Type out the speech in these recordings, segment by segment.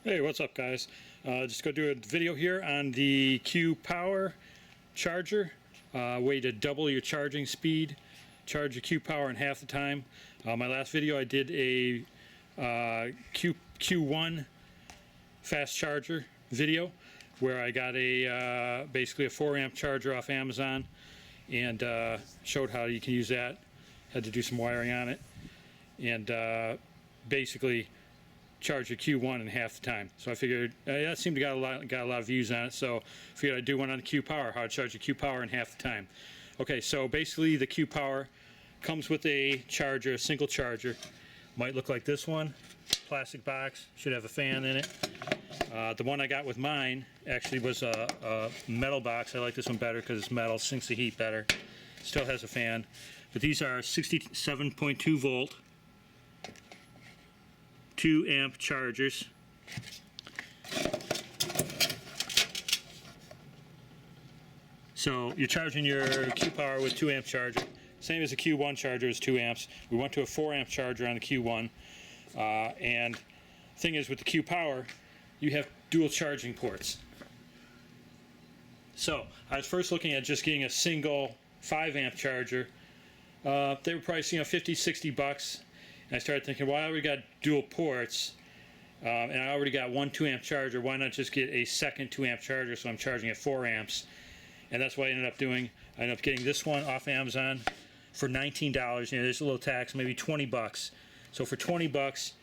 Hey, what's up guys? Just go do a video here on the Qiewa charger. Way to double your charging speed. Charge your Qiewa in half the time. My last video I did a Q1 fast charger video where I got a basically a 4 amp charger off Amazon and showed how you can use that. Had to do some wiring on it and basically charge your Q1 in half the time. So I figured that seemed to got a lot of views on it. So I figured I'd do one on the Qiewa, how to charge your Qiewa in half the time. Okay, so basically the Qiewa comes with a charger, a single charger. Might look like this one, plastic box, should have a fan in it. The one I got with mine actually was a metal box. I like this one better because it's metal, sinks the heat better. Still has a fan. But these are 67.2 volt. 2 amp chargers. So you're charging your Qiewa with 2 amp charger. Same as the Q1 charger is 2 amps. We went to a 4 amp charger on the Q1. And thing is with the Qiewa, you have dual charging ports. So I was first looking at just getting a single 5 amp charger. They were pricing $50-60 bucks. And I started thinking, well, I already got dual ports, and I already got one 2 amp charger. Why not just get a second 2 amp charger so I'm charging at 4 amps? And that's what I ended up doing. I ended up getting this one off Amazon for $19. You know, there's a little tax, maybe 20 bucks. So for 20 bucks,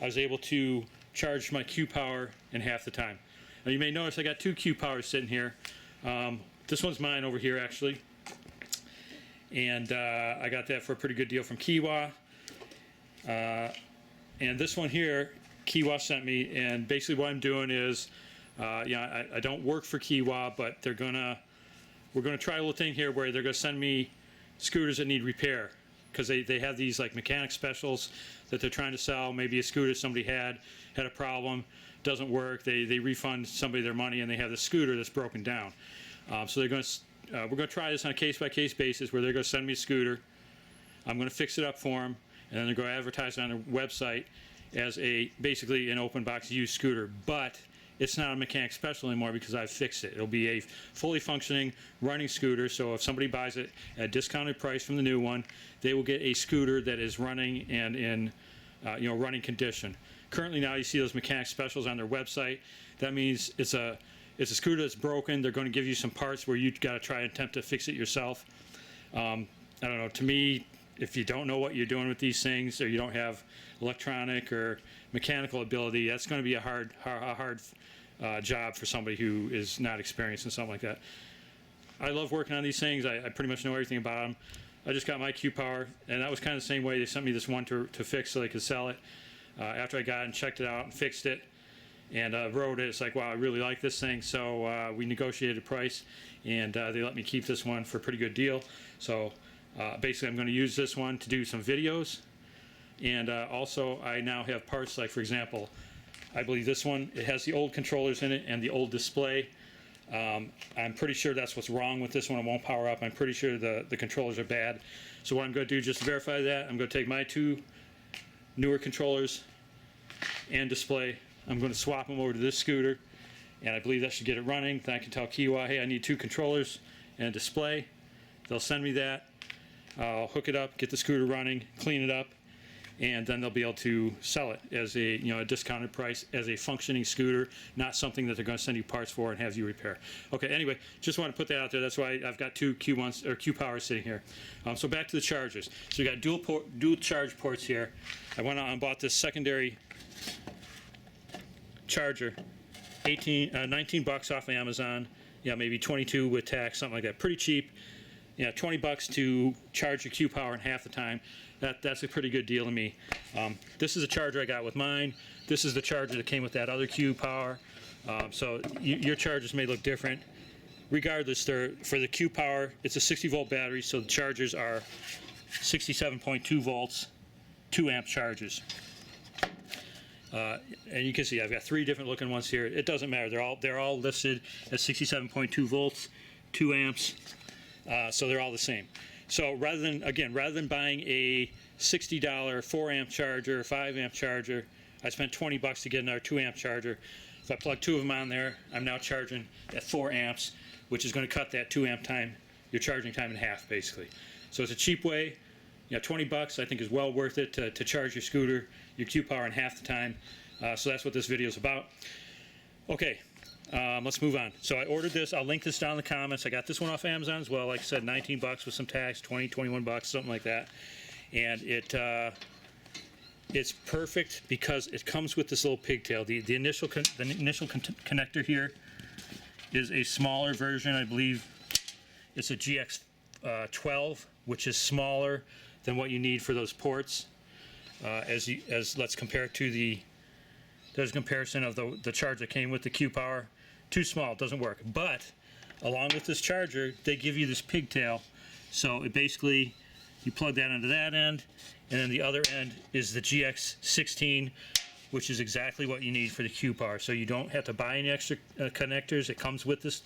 I was able to charge my Qiewa in half the time. Now you may notice I got 2 Qiewas sitting here. This one's mine over here actually, and I got that for a pretty good deal from Qiewa. And this one here, Qiewa sent me, and basically what I'm doing is, I don't work for Qiewa, but we're gonna try a little thing here where they're gonna send me scooters that need repair, because they have these like mechanic specials that they're trying to sell. Maybe a scooter somebody had a problem, doesn't work, they refund somebody their money, and they have the scooter that's broken down. So they're going to, we're gonna try this on a case-by-case basis where they're gonna send me a scooter. I'm gonna fix it up for them, and then they're going to advertise it on their website as basically an open box used scooter. But it's not a mechanic special anymore because I've fixed it. It'll be a fully functioning running scooter, so if somebody buys it at a discounted price from the new one, they will get a scooter that is running and in running condition. Currently now you see those mechanic specials on their website. That means it's a scooter that's broken. They're going to give you some parts where you've got to try and attempt to fix it yourself. I don't know, to me, if you don't know what you're doing with these things, or you don't have electronic or mechanical ability, that's going to be a hard job for somebody who is not experienced in something like that. I love working on these things. I pretty much know everything about them. I just got my Qiewa, and that was kind of the same way. They sent me this one to fix so they could sell it. After I got it and checked it out and fixed it and rode it, it's like, wow, I really like this thing. So we negotiated a price, and they let me keep this one for a pretty good deal. So basically I'm going to use this one to do some videos, and also I now have parts like, for example, I believe this one, it has the old controllers in it and the old display. I'm pretty sure that's what's wrong with this one. It won't power up. I'm pretty sure the controllers are bad. So what I'm going to do just to verify that, I'm going to take my 2 newer controllers and display, I'm going to swap them over to this scooter, and I believe that should get it running. Then I can tell Qiewa, hey, I need 2 controllers and a display. They'll send me that. I'll hook it up, get the scooter running, clean it up, and then they'll be able to sell it as a a discounted price, as a functioning scooter, not something that they're going to send you parts for and have you repair. Okay, anyway, just want to put that out there. That's why I've got 2 Q1s or Qiewas sitting here. So back to the chargers. So we got dual charge ports here. I went out and bought this secondary charger, 19 bucks off Amazon. Yeah, maybe 22 with tax, something like that. Pretty cheap. Yeah, 20 bucks to charge your Qiewa in half the time. That's a pretty good deal to me. This is a charger I got with mine. This is the charger that came with that other Qiewa. So your chargers may look different. Regardless, for the Qiewa, it's a 60 volt battery, so the chargers are 67.2 volts, 2 amp chargers. And you can see I've got 3 different looking ones here. It doesn't matter. They're all listed at 67.2 volts, 2 amps. So they're all the same. So rather than buying a $60 4 amp charger, 5 amp charger, I spent 20 bucks to get another 2 amp charger. If I plug 2 of them on there, I'm now charging at 4 amps, which is going to cut that 2 amp time, your charging time, in half, basically. So it's a cheap way. 20 bucks I think is well worth it to charge your scooter, your Qpower, in half the time. So that's what this video is about. Okay, let's move on. So I ordered this. I'll link this down in the comments. I got this one off Amazon as well. Like I said, 19 bucks with some tax, 20, 21 bucks, something like that. And it's perfect because it comes with this little pigtail. The initial connector here is a smaller version. I believe it's a GX12, which is smaller than what you need for those ports. As let's compare it to there's a comparison of the charger that came with the Qpower. Too small, it doesn't work. But along with this charger, they give you this pigtail. So it basically, you plug that into that end, and then the other end is the GX16, which is exactly what you need for the Qpower. So you don't have to buy any extra connectors. It comes with this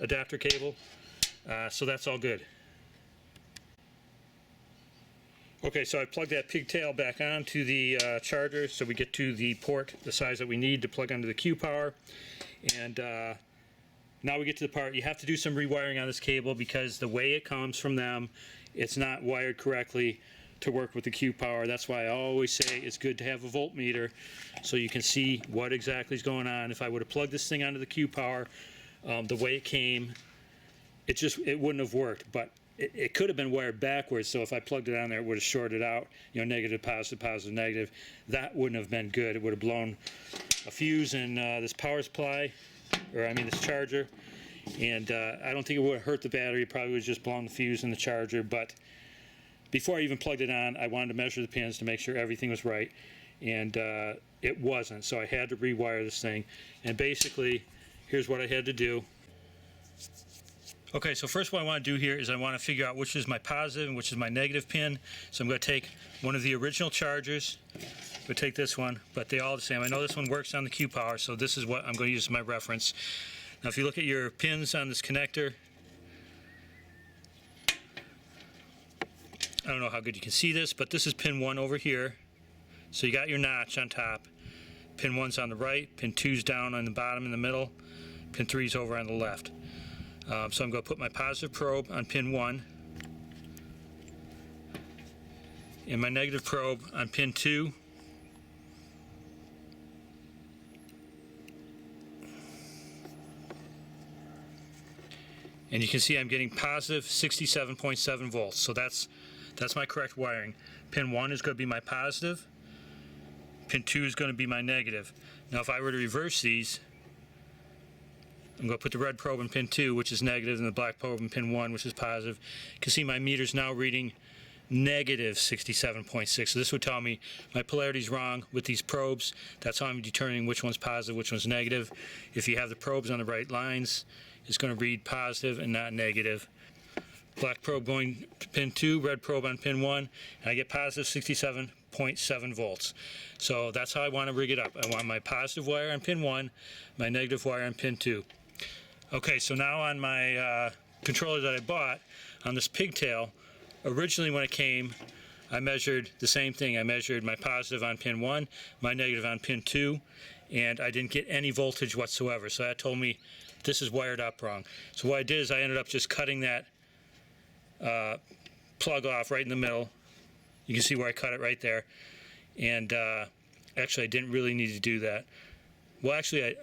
adapter cable. So that's all good. Okay, so I plugged that pigtail back onto the charger, so we get to the port the size that we need to plug onto the Qpower. And now we get to the part, you have to do some rewiring on this cable because the way it comes from them, it's not wired correctly to work with the Qpower. That's why I always say it's good to have a voltmeter so you can see what exactly is going on. If I would have plugged this thing onto the Qpower the way it came, it wouldn't have worked. But it could have been wired backwards, so if I plugged it on there, it would have shorted out, negative, positive, positive, negative. That wouldn't have been good. It would have blown a fuse in this power supply, this charger, and I don't think it would have hurt the battery. It probably would have just blown the fuse in the charger, but before I even plugged it on, I wanted to measure the pins to make sure everything was right, and it wasn't, so I had to rewire this thing. And basically, here's what I had to do. Okay, so first what I want to do here is I want to figure out which is my positive and which is my negative pin. So I'm going to take one of the original chargers. I'm going to take this one, but they're all the same. I know this one works on the Qpower, so this is what I'm going to use as my reference. Now if you look at your pins on this connector, I don't know how good you can see this, but this is pin 1 over here. So you got your notch on top. Pin 1's on the right, pin 2's down on the bottom in the middle, pin 3's over on the left. So I'm going to put my positive probe on pin 1 and my negative probe on pin 2. And you can see I'm getting positive 67.7 volts. So that's my correct wiring. Pin 1 is going to be my positive. Pin 2 is going to be my negative. Now if I were to reverse these, I'm going to put the red probe in pin 2, which is negative, and the black probe in pin 1, which is positive. You can see my meter's now reading negative 67.6. So this would tell me my polarity is wrong with these probes. That's how I'm determining which one's positive, which one's negative. If you have the probes on the right lines, it's going to read positive and not negative. Black probe going to pin 2, red probe on pin 1, and I get positive 67.7 volts. So that's how I want to rig it up. I want my positive wire on pin 1, my negative wire on pin 2. Okay, so now on my controller that I bought, on this pigtail, originally when it came, I measured the same thing. I measured my positive on pin 1, my negative on pin 2, and I didn't get any voltage whatsoever. So that told me this is wired up wrong. So what I did is I ended up just cutting that plug off right in the middle. You can see where I cut it right there. And actually I didn't really need to do that. Well, actually,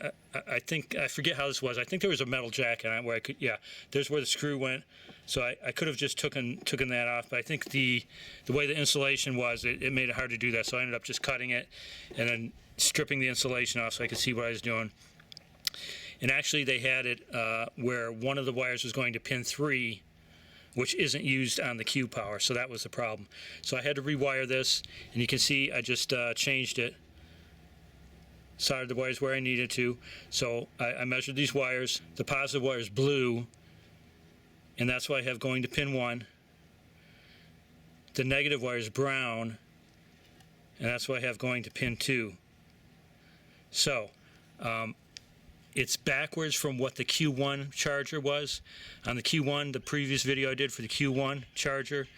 I think, I forget how this was. I think there was a metal jack on it where I could, yeah, there's where the screw went. So I could have just taken that off, but I think the way the insulation was, it made it hard to do that. So I ended up just cutting it and then stripping the insulation off so I could see what I was doing. And actually, they had it where one of the wires was going to pin 3, which isn't used on the Qpower, so that was the problem. So I had to rewire this, and you can see I just changed it. Soldered the wires where I needed to. So I measured these wires. The positive wire is blue, and that's what I have going to pin 1. The negative wire is brown, and that's what I have going to pin 2. So it's backwards from what the Q1 charger was. On the Q1, the previous video I did for the Q1 charger,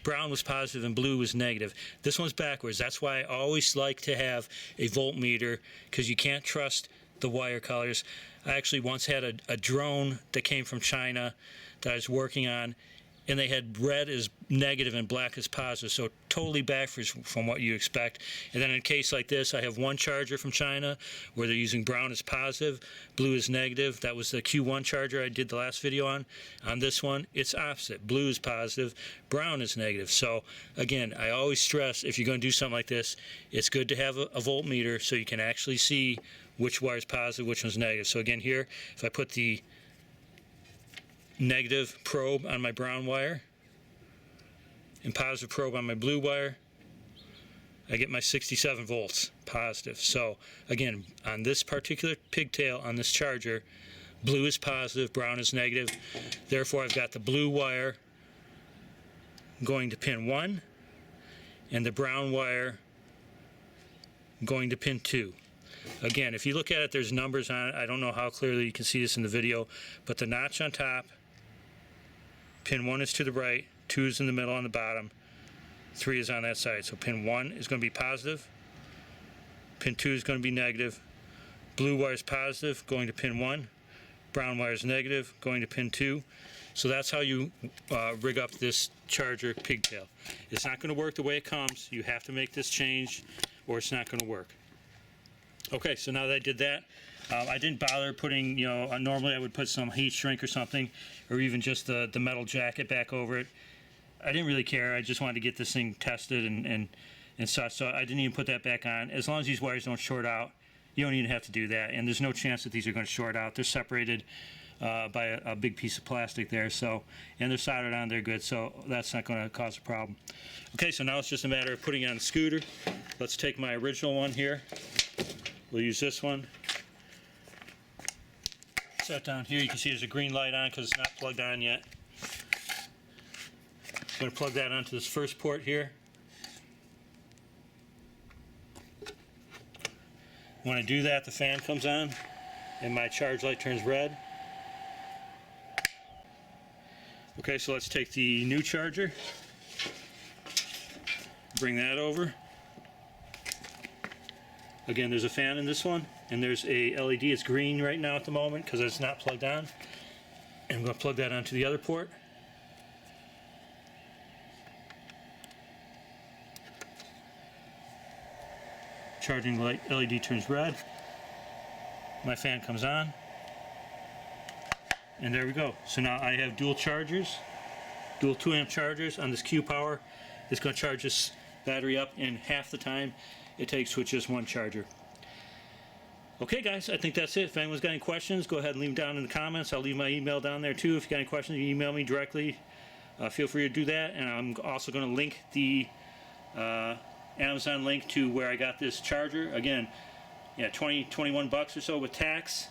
brown was positive and blue was negative. This one's backwards. That's why I always like to have a voltmeter, because you can't trust the wire colors. I actually once had a drone that came from China that I was working on, and they had red as negative and black as positive, so totally backwards from what you expect. And then in a case like this, I have one charger from China where they're using brown as positive, blue is negative. That was the Q1 charger I did the last video on. On this one, it's opposite. Blue is positive, brown is negative. So again, I always stress, if you're going to do something like this, it's good to have a voltmeter so you can actually see which wire is positive, which one's negative. So again here, if I put the negative probe on my brown wire and positive probe on my blue wire, I get my 67 volts positive. So again, on this particular pigtail on this charger, blue is positive, brown is negative. Therefore, I've got the blue wire going to pin 1 and the brown wire going to pin 2. Again, if you look at it, there's numbers on it. I don't know how clearly you can see this in the video, but the notch on top, pin 1 is to the right, 2 is in the middle on the bottom, 3 is on that side. So pin 1 is going to be positive, pin 2 is going to be negative, blue wire is positive going to pin 1, brown wire is negative going to pin 2. So that's how you rig up this charger pigtail. It's not going to work the way it comes. You have to make this change or it's not going to work. Okay, so now that I did that, I didn't bother putting, normally I would put some heat shrink or something, or even just the metal jacket back over it. I didn't really care. I just wanted to get this thing tested and such, so I didn't even put that back on. As long as these wires don't short out, you don't even have to do that, and there's no chance that these are going to short out. They're separated by a big piece of plastic there, so, and they're soldered on, they're good, so that's not going to cause a problem. Okay, so now it's just a matter of putting it on the scooter. Let's take my original one here. We'll use this one. Set down here, you can see there's a green light on because it's not plugged on yet. I'm going to plug that onto this first port here. When I do that, the fan comes on and my charge light turns red. Okay, so let's take the new charger, bring that over. Again, there's a fan in this one, and there's a LED. It's green right now at the moment because it's not plugged on. And I'm going to plug that onto the other port. Charging light LED turns red. My fan comes on. And there we go. So now I have dual chargers, dual 2-amp chargers on this Qiewa. It's going to charge this battery up in half the time it takes with just one charger. Okay guys, I think that's it. If anyone's got any questions, go ahead and leave them down in the comments. I'll leave my email down there too. If you got any questions, you can email me directly. Feel free to do that. And I'm also going to link the Amazon link to where I got this charger. Again, yeah, 21 bucks or so with tax.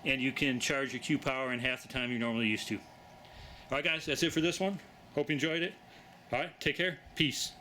And you can charge your Qiewa in half the time you're normally used to. Alright guys, that's it for this one. Hope you enjoyed it. Alright, take care. Peace.